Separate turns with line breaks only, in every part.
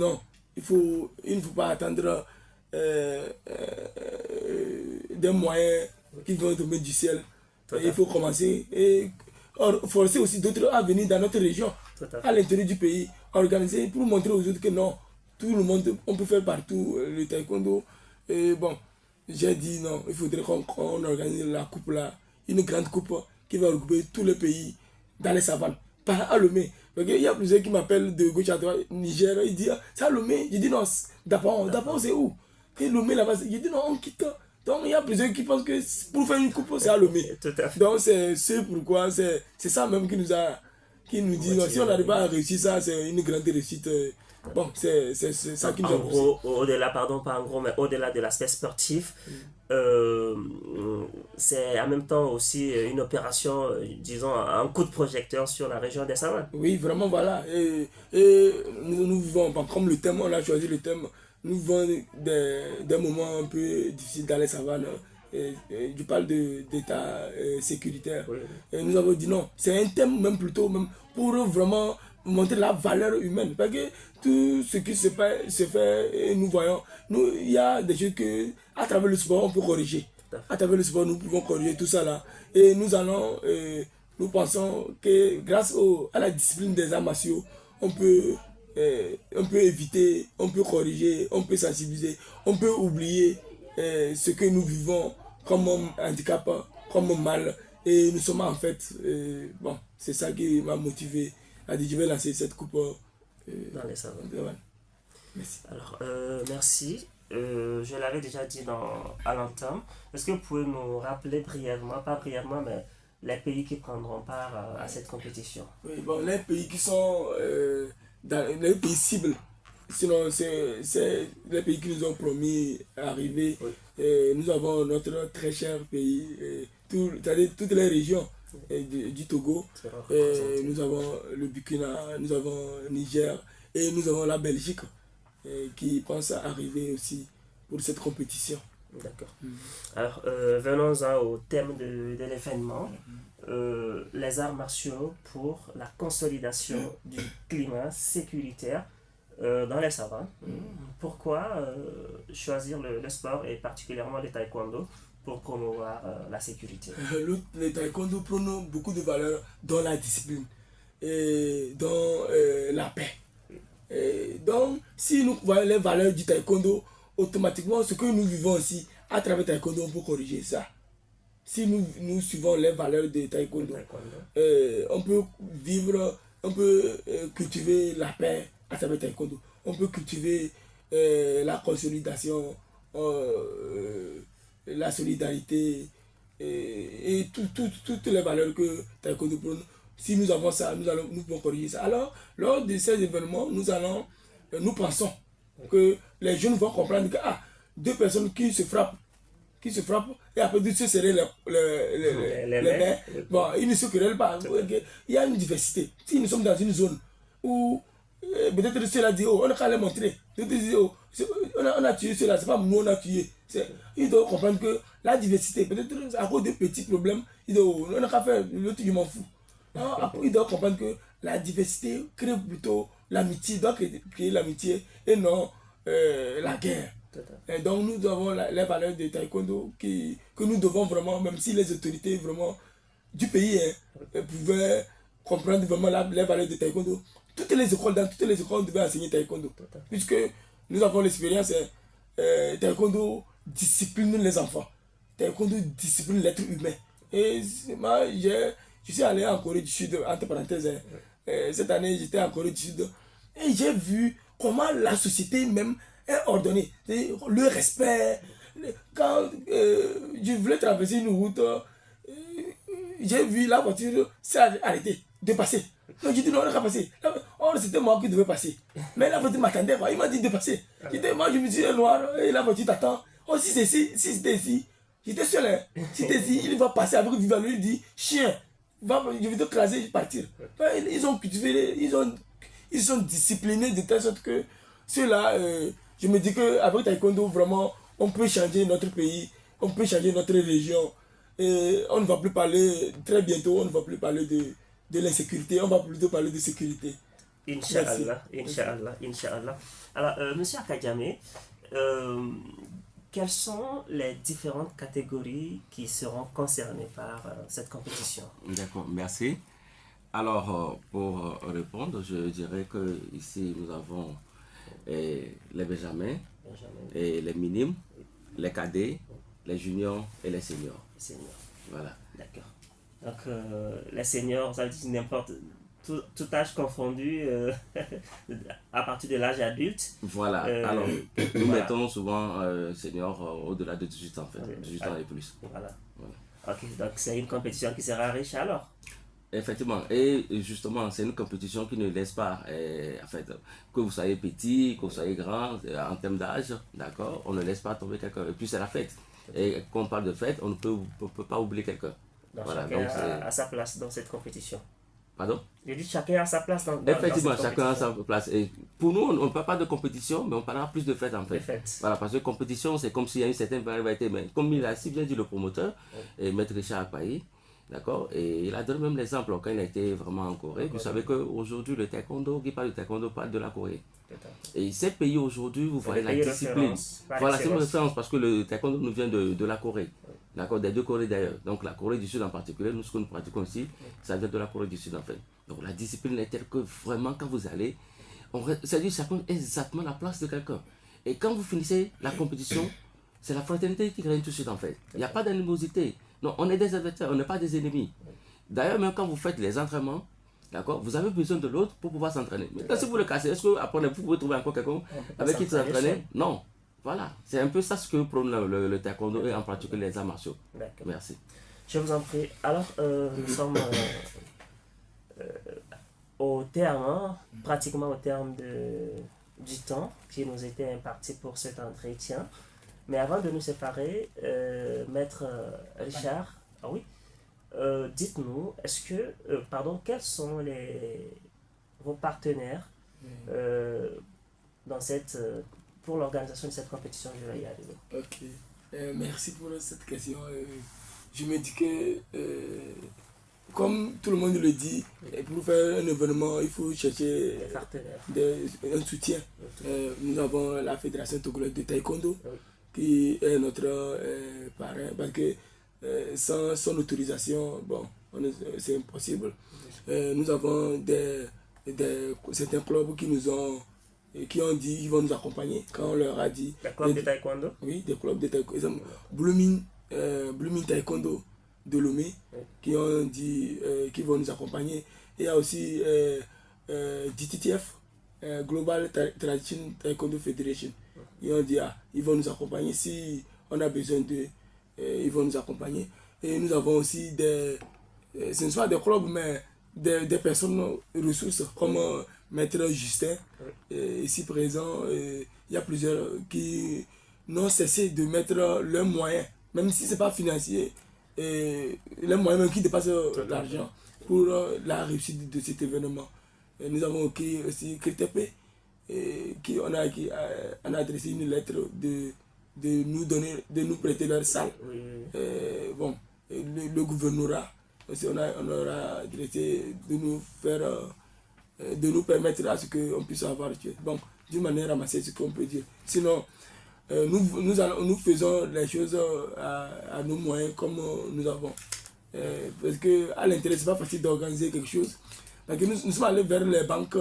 non, il ne faut pas attendre des moyens qui vont tomber du ciel. Et il faut commencer et forcer aussi d'autres à venir dans notre région, à l'intérieur du pays, organiser pour montrer aux autres que non, tout le monde, on peut faire partout le taekwondo. Et bon, j'ai dit non, il faudrait qu'on organise la coupe là, une grande coupe qui va regrouper tous les pays dans les savanes, pas à Lomé. Parce qu'il y a plusieurs qui m'appellent de gauche à droite, Niger, ils disent c'est à Lomé. Je dis non, Dapao c'est où? Que Lomé là-bas, je dis non, on quitte. Donc il y a plusieurs qui pensent que pour faire une coupe, c'est à Lomé. Donc c'est pourquoi, c'est ça même qui nous dit, non, si on n'arrive pas à réussir ça, c'est une grande réussite. Bon, c'est ça qui nous a poussé.
En gros, au-delà, pardon, pas en gros, mais au-delà de l'aspect sportif, c'est en même temps aussi une opération, disons, un coup de projecteur sur la région des savanes.
Oui, vraiment, voilà. Et nous vivons, comme le thème, on a choisi le thème, nous vivons des moments un peu difficiles dans les savanes. Je parle d'état sécuritaire. Oui. Et nous avons dit non, c'est un thème même plutôt même pour vraiment montrer la valeur humaine. Parce que tout ce qui se fait et nous voyons, il y a des choses que, à travers le sport, on peut corriger. À travers le sport, nous pouvons corriger tout ça là. Et nous pensons que grâce à la discipline des arts martiaux, on peut éviter, on peut corriger, on peut sensibiliser, on peut oublier ce que nous vivons comme handicap, comme mal. Et nous sommes en fait, bon, c'est ça qui m'a motivé à dire je vais lancer cette coupe
dans les savanes.
Ouais. Merci.
Alors, merci. Je l'avais déjà dit à l'entame. Est-ce que vous pouvez nous rappeler brièvement, pas brièvement, mais les pays qui prendront part à cette compétition?
Oui, bon, les pays qui sont dans les pays cibles, sinon c'est les pays qui nous ont promis d'arriver. Oui. Nous avons notre très cher pays, toutes les régions du Togo. Nous avons le Burkina, nous avons le Niger et nous avons la Belgique qui pense à arriver aussi pour cette compétition.
D'accord. Alors, venons-en au thème de l'événement. Les arts martiaux pour la consolidation du climat sécuritaire dans les savanes. Pourquoi choisir le sport et particulièrement le taekwondo pour promouvoir la sécurité?
Le taekwondo prône beaucoup de valeurs dans la discipline et dans la paix. Et donc, si nous voyons les valeurs du taekwondo, automatiquement, ce que nous vivons aussi, à travers le taekwondo, on peut corriger ça. Si nous suivons les valeurs de taekwondo, on peut vivre, on peut cultiver la paix à travers le taekwondo. On peut cultiver la consolidation, la solidarité et toutes les valeurs que taekwondo prône. Si nous avons ça, nous pouvons corriger ça. Alors, lors de ces événements, nous pensons que les jeunes vont comprendre que deux personnes qui se frappent, et après de se serrer les mains, bon, ils ne se querellent pas. Il y a une diversité. Si nous sommes dans une zone où peut-être ceux-là disent, on a qu'à les montrer. D'autres disent, on a tué ceux-là, c'est pas nous on a tué. Ils doivent comprendre que la diversité, peut-être à cause de petits problèmes, ils disent, on a qu'à faire, l'autre je m'en fous. Après, ils doivent comprendre que la diversité crée plutôt l'amitié, doit créer l'amitié et non la guerre. Et donc nous avons les valeurs de taekwondo que nous devons vraiment, même si les autorités vraiment du pays pouvaient comprendre vraiment les valeurs de taekwondo. Dans toutes les écoles, on devait enseigner taekwondo. Puisque nous avons l'expérience, taekwondo discipline les enfants. Taekwondo discipline l'être humain. Et moi, je suis allé en Corée du Sud, entre parenthèses. Cette année, j'étais en Corée du Sud. Et j'ai vu comment la société même est ordonnée. Le respect. Quand je voulais traverser une route, j'ai vu la voiture s'est arrêtée de passer. Donc j'ai dit non, on n'a pas passé. Or, c'était moi qui devais passer. Mais la voiture m'attendait. Il m'a dit de passer. Moi, je me suis dit noir et la voiture t'attend. Oh, si c'était ici, j'étais seul. Si c'était ici, il va passer avec Vivalou. Il dit chien. Je vais te craser et partir. Ils ont cultivé, ils sont disciplinés de telle sorte que ceux-là, je me dis qu'avec taekwondo, vraiment, on peut changer notre pays, on peut changer notre région. Et on ne va plus parler, très bientôt, on ne va plus parler de l'insécurité, on va plutôt parler de sécurité.
Inch'Allah, Inch'Allah, Inch'Allah. Alors, Monsieur Akadjame, quelles sont les différentes catégories qui seront concernées par cette compétition?
D'accord, merci. Alors, pour répondre, je dirais que ici nous avons les Benjamins, et les minimes, les cadets, les juniors et les seniors.
Seniors.
Voilà.
D'accord. Donc, les seniors, ça veut dire n'importe tout âge confondu à partir de l'âge adulte.
Voilà. Alors, nous mettons souvent seniors au-delà de 18 ans, en fait. 18 ans et plus.
Voilà. Ok, donc c'est une compétition qui sera riche alors.
Effectivement, et justement, c'est une compétition qui ne laisse pas, en fait, que vous soyez petit, que vous soyez grand, en termes d'âge, d'accord, on ne laisse pas tomber quelqu'un. Et puis c'est la fête. Et quand on parle de fête, on ne peut pas oublier quelqu'un.
Donc
voilà,
chacun
donc
a sa place dans cette compétition.
Pardon?
Je dis chacun a sa place dans
effectivement,
dans cette
chacun a sa place. Et pour nous, on ne parle pas de compétition, mais on parlera plus de fête en fait. Voilà, parce que compétition, c'est comme s'il y a une certaine variété. Mais comme il a si bien dit le promoteur, et Maître Richard Akpayi, d'accord, et il a donné même l'exemple quand il a été vraiment en Corée. Vous savez qu'aujourd'hui, le taekwondo, qui parle de taekwondo, parle de la Corée. Et ces pays aujourd'hui, vous voyez la discipline. Voilà, c'est une référence parce que le taekwondo nous vient de la Corée. D'accord, des deux Corées d'ailleurs. Donc la Corée du Sud en particulier, nous ce que nous pratiquons ici, ça vient de la Corée du Sud en fait. Donc la discipline est telle que vraiment quand vous allez, c'est-à-dire chacun exactement la place de quelqu'un. Et quand vous finissez la compétition, c'est la fraternité qui règne tout de suite en fait. Il n'y a pas d'animosité. Non, on est des adversaires, on n'est pas des ennemis. D'ailleurs, même quand vous faites les entraînements, d'accord, vous avez besoin de l'autre pour pouvoir s'entraîner. Mais si vous le cassez, est-ce qu'après vous pouvez trouver encore quelqu'un avec qui s'entraîner? Non. Voilà, c'est un peu ça ce que prône le taekwondo et en particulier les arts martiaux. Merci.
Je vous en prie. Alors, nous sommes au terme, pratiquement au terme du temps qui nous était imparti pour cet entretien. Mais avant de nous séparer, Maître Richard, dites-nous, quels sont vos partenaires dans pour l'organisation de cette compétition? Je vais y arriver.
Ok, merci pour cette question. Je me dis que, comme tout le monde le dit, pour faire un événement, il faut chercher un soutien. Nous avons la Fédération togolaise de taekwondo, qui est notre parrain, parce que sans son autorisation, bon, c'est impossible. Nous avons certains clubs qui ont dit qu'ils vont nous accompagner quand on leur a dit.
Des clubs de taekwondo? Oui,
des clubs de taekwondo. Blooming Taekwondo de Lomé, qui ont dit qu'ils vont nous accompagner. Et il y a aussi DTTF, Global Tradition Taekwondo Federation. Ils ont dit ils vont nous accompagner si on a besoin d'eux, ils vont nous accompagner. Et nous avons aussi ce ne sont pas des clubs, mais des personnes ressources comme Maître Justin, ici présent. Il y a plusieurs qui n'ont cessé de mettre leurs moyens, même si ce n'est pas financier, leurs moyens même qui dépassent l'argent pour la réussite de cet événement. Et nous avons aussi KTP, qui on a adressé une lettre de nous prêter leur salle. Bon, le gouvernorat aussi, on aura adressé de nous permettre à ce qu'on puisse avoir, bon, d'une manière ramassée, ce qu'on peut dire. Sinon, nous faisons les choses à nos moyens comme nous avons. Parce qu'à l'intérieur, ce n'est pas facile d'organiser quelque chose. Parce que nous sommes allés vers les banques,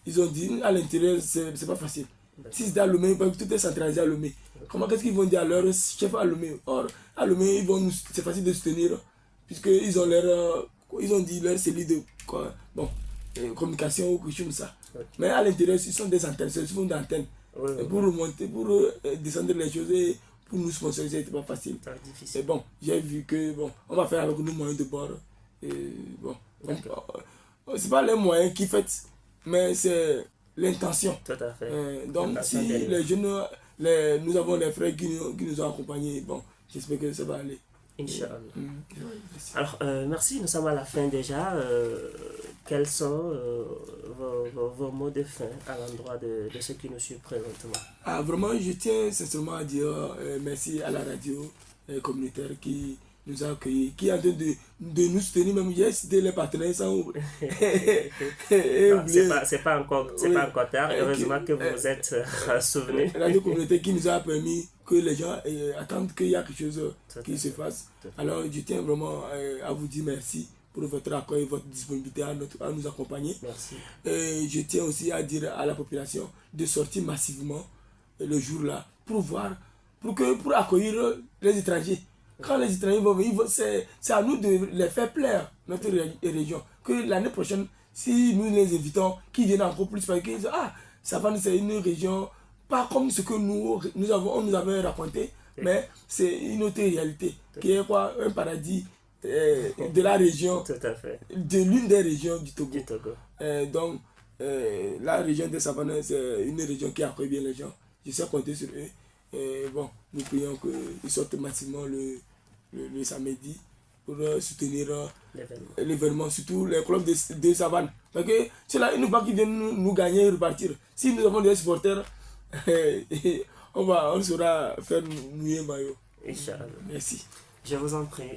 ils ont dit à l'intérieur, c'est pas facile. Si c'est à Lomé, tout est centralisé à Lomé. Comment qu'est-ce qu'ils vont dire à leur chef à Lomé? Or, à Lomé, c'est facile de se tenir, puisqu'ils ont ils ont dit leur cellule de communication ou quelque chose comme ça. Mais à l'intérieur, ce sont des antennes, ce sont des antennes. Pour remonter, pour descendre les choses et pour nous sponsoriser, c'est pas facile. Et bon, j'ai vu que on va faire avec nos moyens de bord. C'est pas les moyens qui font, mais c'est l'intention.
Tout à fait.
Donc si les jeunes, nous avons les frères qui nous ont accompagnés, bon, j'espère que ça va aller.
Inch'Allah. Alors, merci, nous sommes à la fin déjà. Quels sont vos mots de fin à l'endroit de ceux qui nous suivent présentement?
Vraiment, je tiens sincèrement à dire merci à la radio communautaire qui nous a accueillis, qui est en train de nous soutenir, même j'ai cité les partenaires sans
c'est pas encore tard, heureusement que vous vous êtes souvenu.
La communauté qui nous a permis que les gens attendent qu'il y a quelque chose qui se fasse. Alors je tiens vraiment à vous dire merci pour votre accueil et votre disponibilité à nous accompagner.
Merci.
Et je tiens aussi à dire à la population de sortir massivement le jour-là pour accueillir les étrangers. Quand les étrangers vont venir, c'est à nous de les faire plaire, notre région. Que l'année prochaine, si nous les invitons, qu'ils viennent encore plus, parce qu'ils disent, Savane, c'est une région, pas comme ce que on nous avait raconté, mais c'est une autre réalité, qui est quoi, un paradis de la région,
tout à fait,
de l'une des régions du Togo.
Donc,
la région de Savane, c'est une région qui accueille bien les gens. Je sais compter sur eux. Et bon, nous prions qu'ils sortent massivement le samedi pour soutenir l'événement, surtout les clubs de Savane. Parce que c'est là une fois qu'ils viennent nous gagner et repartir. Si nous avons des supporters, on saura faire mouiller maillot.
Inch'Allah.
Merci.
Je vous en prie.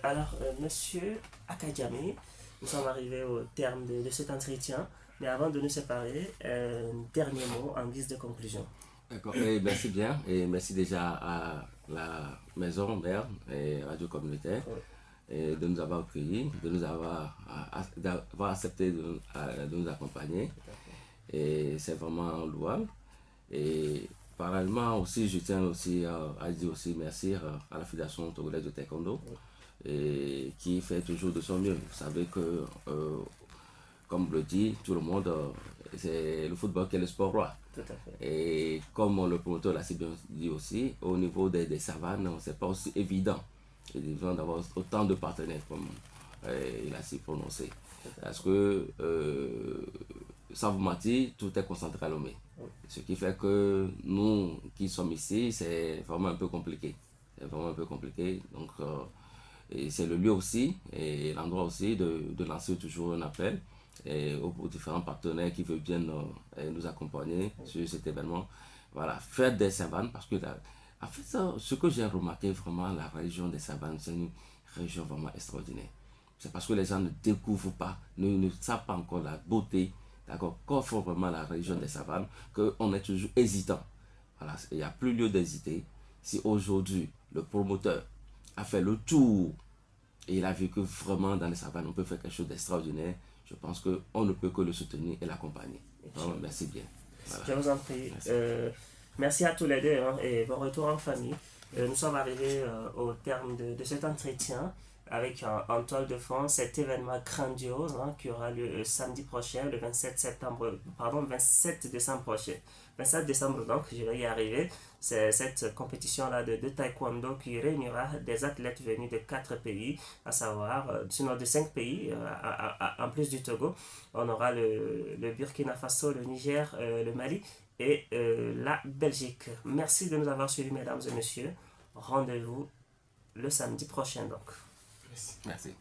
Alors, monsieur Akadjami, nous sommes arrivés au terme de cet entretien. Mais avant de nous séparer, un dernier mot en guise de conclusion.
D'accord, merci bien. Et merci déjà à la maison mère et Radio Communautaire et de nous avoir accueillis, d'avoir accepté de nous accompagner. Et c'est vraiment louable. Et parallèlement aussi, je tiens aussi à dire aussi merci à la Fédération Togolaise de Taekwondo et qui fait toujours de son mieux. Vous savez que, comme le dit tout le monde, c'est le football qui est le sport roi.
Tout à fait.
Et comme le promoteur l'a si bien dit aussi, au niveau des savanes, c'est pas aussi évident d'avoir autant de partenaires comme il a si prononcé. Parce que, sans vous mentir, tout est concentré à Lomé. Ce qui fait que nous qui sommes ici, c'est vraiment un peu compliqué. C'est vraiment un peu compliqué. Donc, et c'est le lieu aussi et l'endroit aussi de lancer toujours un appel aux différents partenaires qui veulent bien nous accompagner sur cet événement. Voilà, faire des savanes parce que en fait, ce que j'ai remarqué vraiment, la région des savanes, c'est une région vraiment extraordinaire. C'est parce que les gens ne découvrent pas, ne savent pas encore la beauté, d'accord, qu'offre vraiment la région des savanes, qu'on est toujours hésitant. Voilà, il n'y a plus lieu d'hésiter. Si aujourd'hui, le promoteur a fait le tour et il a vu que vraiment dans les savanes, on peut faire quelque chose d'extraordinaire, je pense qu'on ne peut que le soutenir et l'accompagner. Merci bien. Voilà.
Je vous en prie. Merci à tous les deux et bon retour en famille. Nous sommes arrivés au terme de cet entretien avec en toile de fond cet événement grandiose qui aura lieu samedi prochain, le 27 décembre prochain. 27 décembre donc, je vais y arriver. C'est cette compétition-là de taekwondo qui réunira des athlètes venus de 4 pays, à savoir, sinon de 5 pays, en plus du Togo. On aura le Burkina Faso, le Niger, le Mali et la Belgique. Merci de nous avoir suivis, mesdames et messieurs. Rendez-vous le samedi prochain donc.
Merci.